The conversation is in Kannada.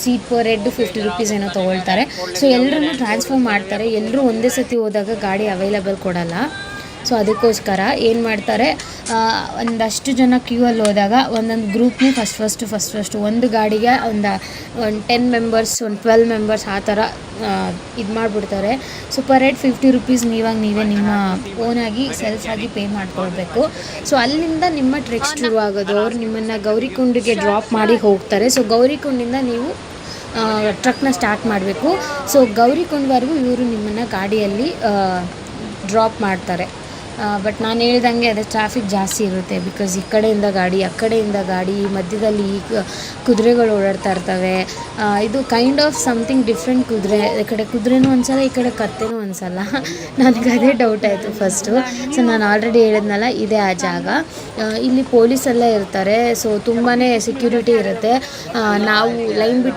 ಸೀಟ್ ಪರ್ ಹೆಡ್ 50 ರೂಪೀಸ್ ಏನೋ ತೊಗೊಳ್ತಾರೆ. ಸೊ ಎಲ್ಲರೂ ಟ್ರಾನ್ಸ್ಫರ್ ಮಾಡ್ತಾರೆ. ಎಲ್ಲರೂ ಒಂದೇ ಸತಿ ಹೋದಾಗ ಗಾಡಿ ಅವೈಲಬಲ್ ಕೊಡೋಲ್ಲ. ಸೊ ಅದಕ್ಕೋಸ್ಕರ ಏನು ಮಾಡ್ತಾರೆ, ಒಂದಷ್ಟು ಜನ ಕ್ಯೂವಲ್ಲಿ ಹೋದಾಗ ಒಂದೊಂದು ಗ್ರೂಪ್ನೇ ಫಸ್ಟ್ ಒಂದು ಗಾಡಿಗೆ ಒಂದು 10 ಮೆಂಬರ್ಸ್, ಒಂದು 12 ಮೆಂಬರ್ಸ್ ಆ ಥರ ಇದು ಮಾಡಿಬಿಡ್ತಾರೆ. ಸೊ ಪರ್ ಹೆಡ್ 50 ರೂಪೀಸ್ ನೀವೇ ನಿಮ್ಮ ಓನಾಗಿ ಸೆಲ್ಫಾಗಿ ಪೇ ಮಾಡ್ಕೊಳ್ಬೇಕು. ಸೊ ಅಲ್ಲಿಂದ ನಿಮ್ಮ ಟ್ರೆಕ್ ಶುರು ಆಗೋದು. ಅವ್ರು ನಿಮ್ಮನ್ನು ಗೌರಿಕುಂಡಿಗೆ ಡ್ರಾಪ್ ಮಾಡಿ ಹೋಗ್ತಾರೆ. ಸೊ ಗೌರಿಕುಂಡಿಂದ ನೀವು ಟ್ರಕ್ನ ಸ್ಟಾರ್ಟ್ ಮಾಡಬೇಕು. ಸೊ ಗೌರಿಕುಂಡ್ವರೆಗೂ ಇವರು ನಿಮ್ಮನ್ನು ಗಾಡಿಯಲ್ಲಿ ಡ್ರಾಪ್ ಮಾಡ್ತಾರೆ. ಬಟ್ ನಾನು ಹೇಳ್ದಂಗೆ ಅದೇ ಟ್ರಾಫಿಕ್ ಜಾಸ್ತಿ ಇರುತ್ತೆ. ಬಿಕಾಸ್ ಈ ಕಡೆಯಿಂದ ಗಾಡಿ, ಆ ಕಡೆಯಿಂದ ಗಾಡಿ, ಮಧ್ಯದಲ್ಲಿ ಕುದುರೆಗಳು ಓಡಾಡ್ತಾ ಇರ್ತವೆ. ಇದು ಕೈಂಡ್ ಆಫ್ ಸಮಥಿಂಗ್ ಡಿಫ್ರೆಂಟ್. ಈ ಕಡೆ ಕುದುರೆನೂ ಒಂದ್ಸಲ, ಈ ಕಡೆ ಕತ್ತೆನೂ ಒಂದ್ಸಲ. ನನಗೆ ಅದೇ ಡೌಟ್ ಆಯಿತು ಫಸ್ಟು. ಸೊ ನಾನು ಆಲ್ರೆಡಿ ಹೇಳಿದ್ನಲ್ಲ, ಇದೇ ಆ ಜಾಗ. ಇಲ್ಲಿ ಪೊಲೀಸೆಲ್ಲ ಇರ್ತಾರೆ. ಸೊ ತುಂಬಾ ಸೆಕ್ಯೂರಿಟಿ ಇರುತ್ತೆ. ನಾವು ಲೈನ್ ಬಿಟ್ಟು